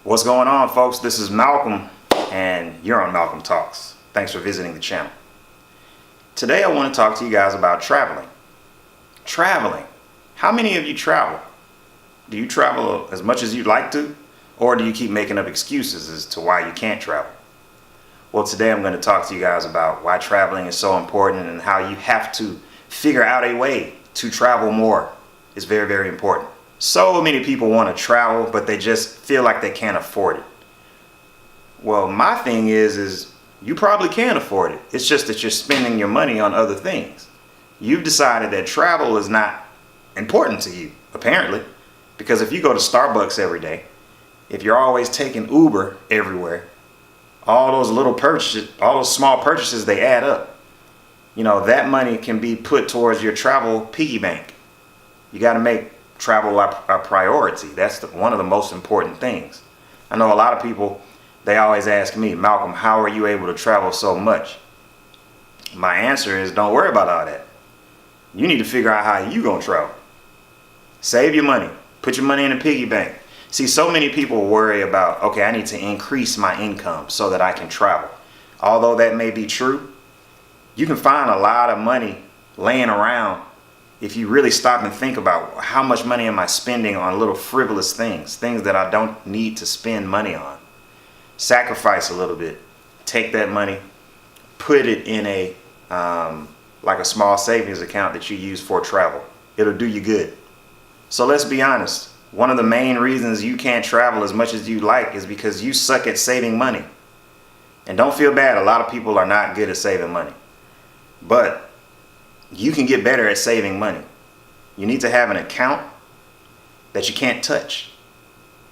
What's going on, folks? This is Malcolm, and you're on Malcolm Talks. Thanks for visiting the channel. Today I want to talk to you guys about traveling. Traveling. How many of you travel? Do you travel as much as you'd like to? Or do you keep making up excuses as to why you can't travel? Well, today I'm going to talk to you guys about why traveling is so important and how you have to figure out a way to travel more. It's very, very important. So many people want to travel, but they just feel like they can't afford it. Well, my thing is you probably can afford it. It's just that you're spending your money on other things. You've decided that travel is not important to you, apparently, because if you go to Starbucks every day, if you're always taking Uber everywhere, all those little purchases, all those small purchases, they add up. You know, that money can be put towards your travel piggy bank. You got to make travel a priority. That's one of the most important things. I know a lot of people, they always ask me, Malcolm, how are you able to travel so much? My answer is, don't worry about all that. You need to figure out how you gonna travel. Save your money. Put your money in a piggy bank. See, so many people worry about, okay, I need to increase my income so that I can travel. Although that may be true, you can find a lot of money laying around if you really stop and think about how much money am I spending on little frivolous things that I don't need to spend money on. Sacrifice a little bit. Take that money, put it in a like a small savings account that you use for travel. It'll do you good. So let's be honest. One of the main reasons you can't travel as much as you like is because you suck at saving money. And don't feel bad. A lot of people are not good at saving money. But you can get better at saving money. You need to have an account that you can't touch.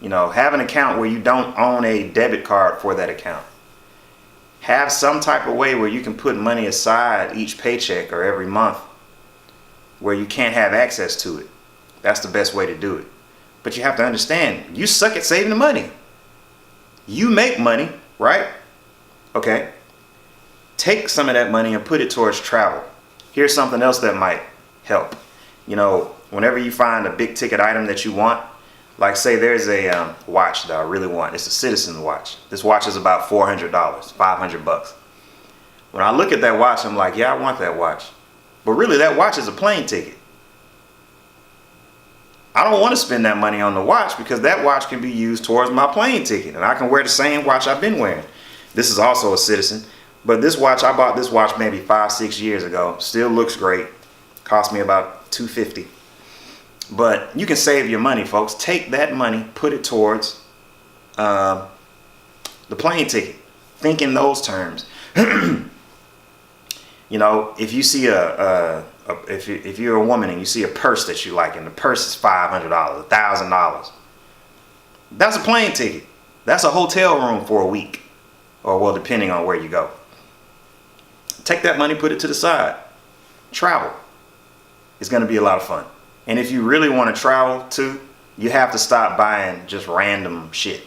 You know, have an account where you don't own a debit card for that account. Have some type of way where you can put money aside each paycheck or every month where you can't have access to it. That's the best way to do it. But you have to understand, you suck at saving the money. You make money, right? Okay. Take some of that money and put it towards travel. Here's something else that might help. You know, whenever you find a big ticket item that you want, like say there's a watch that I really want. It's a Citizen watch. This watch is about $400, $500. When I look at that watch, I'm like, yeah, I want that watch. But really, that watch is a plane ticket. I don't want to spend that money on the watch because that watch can be used towards my plane ticket. And I can wear the same watch I've been wearing. This is also a Citizen. But this watch, I bought this watch maybe 5-6 years ago. Still looks great. Cost me about $250. But you can save your money, folks. Take that money, put it towards the plane ticket. Think in those terms. You know, if you see if you're a woman and you see a purse that you like, and the purse is $500, $1,000, that's a plane ticket. That's a hotel room for a week, or well, depending on where you go. Take that money, put it to the side. Travel. It's going to be a lot of fun. And if you really want to travel too, you have to stop buying just random shit.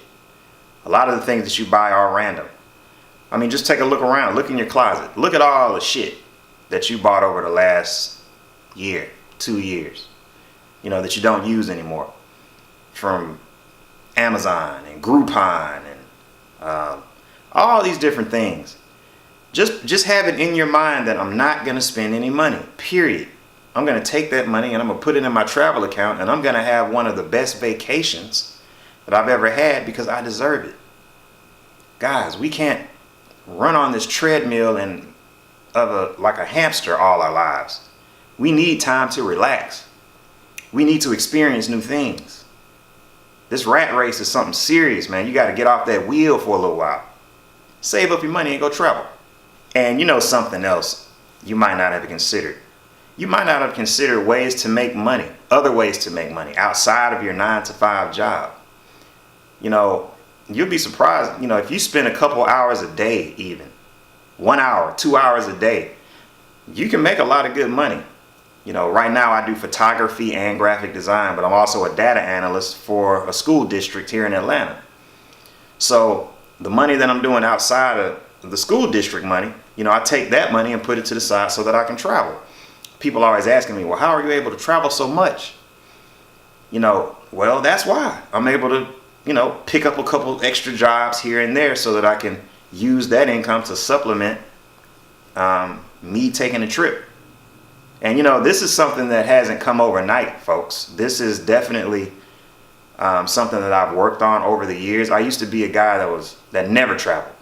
A lot of the things that you buy are random. I mean, just take a look around. Look in your closet. Look at all the shit that you bought over the last year, 2 years, you know, that you don't use anymore. From Amazon and Groupon and all these different things. Just have it in your mind that I'm not going to spend any money, period. I'm going to take that money and I'm going to put it in my travel account, and I'm going to have one of the best vacations that I've ever had because I deserve it. Guys, we can't run on this treadmill and like a hamster all our lives. We need time to relax. We need to experience new things. This rat race is something serious, man. You got to get off that wheel for a little while. Save up your money and go travel. And you know something else you might not have considered. You might not have considered ways to make money, other ways to make money outside of your 9-to-5 job. You know, you'll be surprised, you know, if you spend a couple hours a day, even 1 hour, 2 hours a day, you can make a lot of good money. You know, right now I do photography and graphic design, but I'm also a data analyst for a school district here in Atlanta. So the money that I'm doing outside of the school district money, you know, I take that money and put it to the side so that I can travel. People are always asking me, well, how are you able to travel so much? You know, well, that's why I'm able to pick up a couple extra jobs here and there so that I can use that income to supplement me taking a trip. And this is something that hasn't come overnight, folks. This is definitely something that I've worked on over the years. I used to be a guy that never traveled.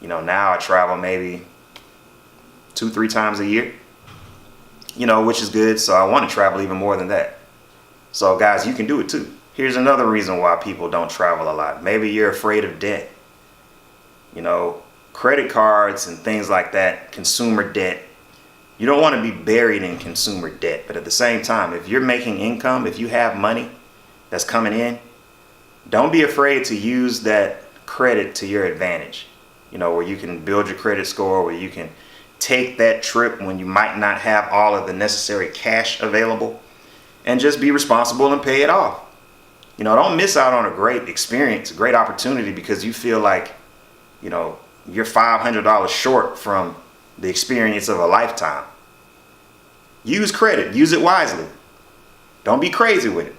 Now I travel maybe 2-3 times a year, which is good. So I want to travel even more than that. So guys, you can do it too. Here's another reason why people don't travel a lot. Maybe you're afraid of debt. Credit cards and things like that, consumer debt. You don't want to be buried in consumer debt. But at the same time, if you're making income, if you have money that's coming in, don't be afraid to use that credit to your advantage. Where you can build your credit score, where you can take that trip when you might not have all of the necessary cash available, and just be responsible and pay it off. Don't miss out on a great experience, a great opportunity because you feel like, you're $500 short from the experience of a lifetime. Use credit, use it wisely. Don't be crazy with it.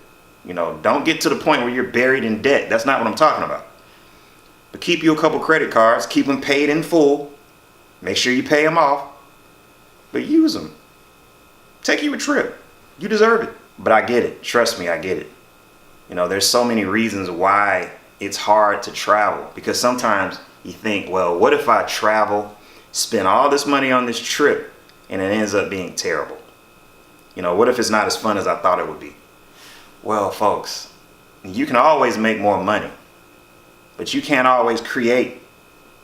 Don't get to the point where you're buried in debt. That's not what I'm talking about. But keep you a couple credit cards, keep them paid in full. Make sure you pay them off, but use them. Take you a trip. You deserve it. But I get it. Trust me, I get it. There's so many reasons why it's hard to travel, because sometimes you think, well, what if I travel, spend all this money on this trip, and it ends up being terrible? What if it's not as fun as I thought it would be? Well, folks, you can always make more money, but you can't always create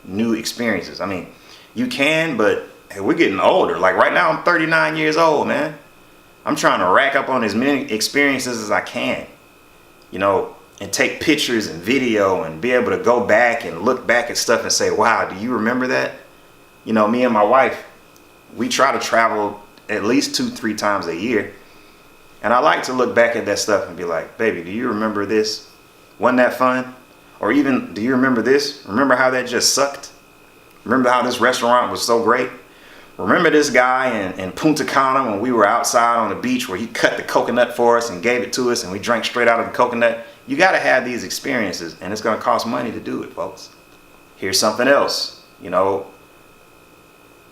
new experiences. I mean, you can, but hey, we're getting older. Like right now, I'm 39 years old, man. I'm trying to rack up on as many experiences as I can, and take pictures and video and be able to go back and look back at stuff and say, wow, do you remember that? Me and my wife, we try to travel at least 2-3 times a year. And I like to look back at that stuff and be like, baby, do you remember this? Wasn't that fun? Or even, do you remember this? Remember how that just sucked? Remember how this restaurant was so great? Remember this guy in Punta Cana when we were outside on the beach where he cut the coconut for us and gave it to us and we drank straight out of the coconut? You got to have these experiences, and it's going to cost money to do it, folks. Here's something else.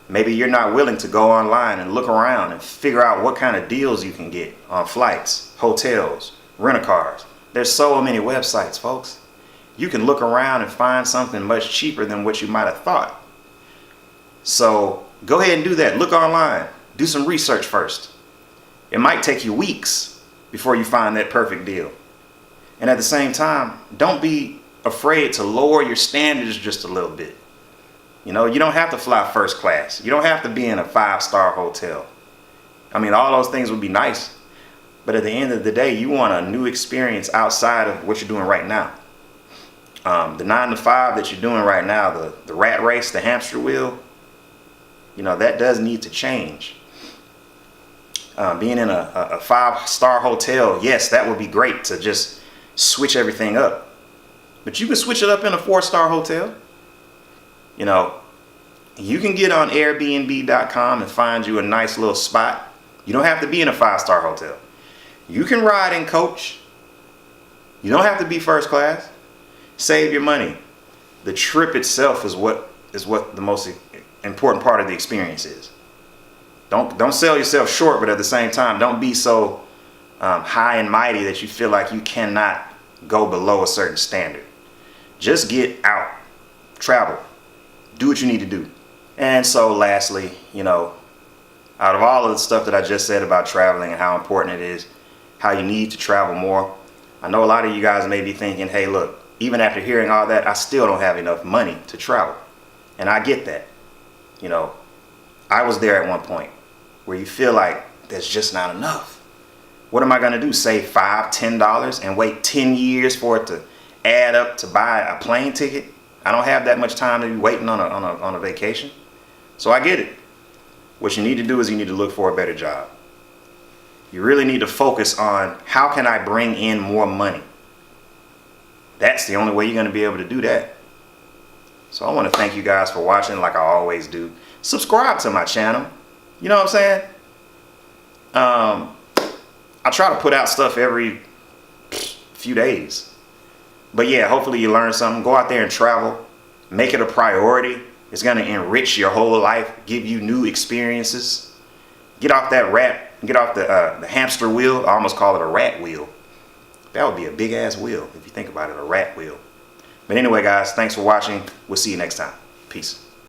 Maybe you're not willing to go online and look around and figure out what kind of deals you can get on flights, hotels, rent-a-cars. There's so many websites, folks. You can look around and find something much cheaper than what you might have thought. So go ahead and do that. Look online. Do some research first. It might take you weeks before you find that perfect deal. And at the same time, don't be afraid to lower your standards just a little bit. You don't have to fly first class. You don't have to be in a 5-star hotel. I mean, all those things would be nice. But at the end of the day, you want a new experience outside of what you're doing right now. The 9 to 5 that you're doing right now, the rat race, the hamster wheel, that does need to change. Being in a 5-star hotel, yes, that would be great to just switch everything up. But you can switch it up in a 4-star hotel. You can get on Airbnb.com and find you a nice little spot. You don't have to be in a 5-star hotel. You can ride in coach. You don't have to be first class. Save your money. The trip itself is what the most important part of the experience is. Don't sell yourself short, but at the same time, don't be so high and mighty that you feel like you cannot go below a certain standard. Just get out, travel, do what you need to do. And so lastly, out of all of the stuff that I just said about traveling and how important it is, how you need to travel more, I know a lot of you guys may be thinking, hey, look, even after hearing all that, I still don't have enough money to travel. And I get that. I was there at one point where you feel like there's just not enough. What am I going to do? Save $5, $10 and wait 10 years for it to add up to buy a plane ticket? I don't have that much time to be waiting on a vacation. So I get it. What you need to do is you need to look for a better job. You really need to focus on how can I bring in more money. That's the only way you're going to be able to do that. So I want to thank you guys for watching like I always do. Subscribe to my channel. You know what I'm saying? I try to put out stuff every few days. But yeah, hopefully you learned something. Go out there and travel. Make it a priority. It's going to enrich your whole life, give you new experiences. Get off that get off the hamster wheel. I almost call it a rat wheel. That would be a big ass wheel if you think about it, a rat wheel. But anyway, guys, thanks for watching. We'll see you next time. Peace.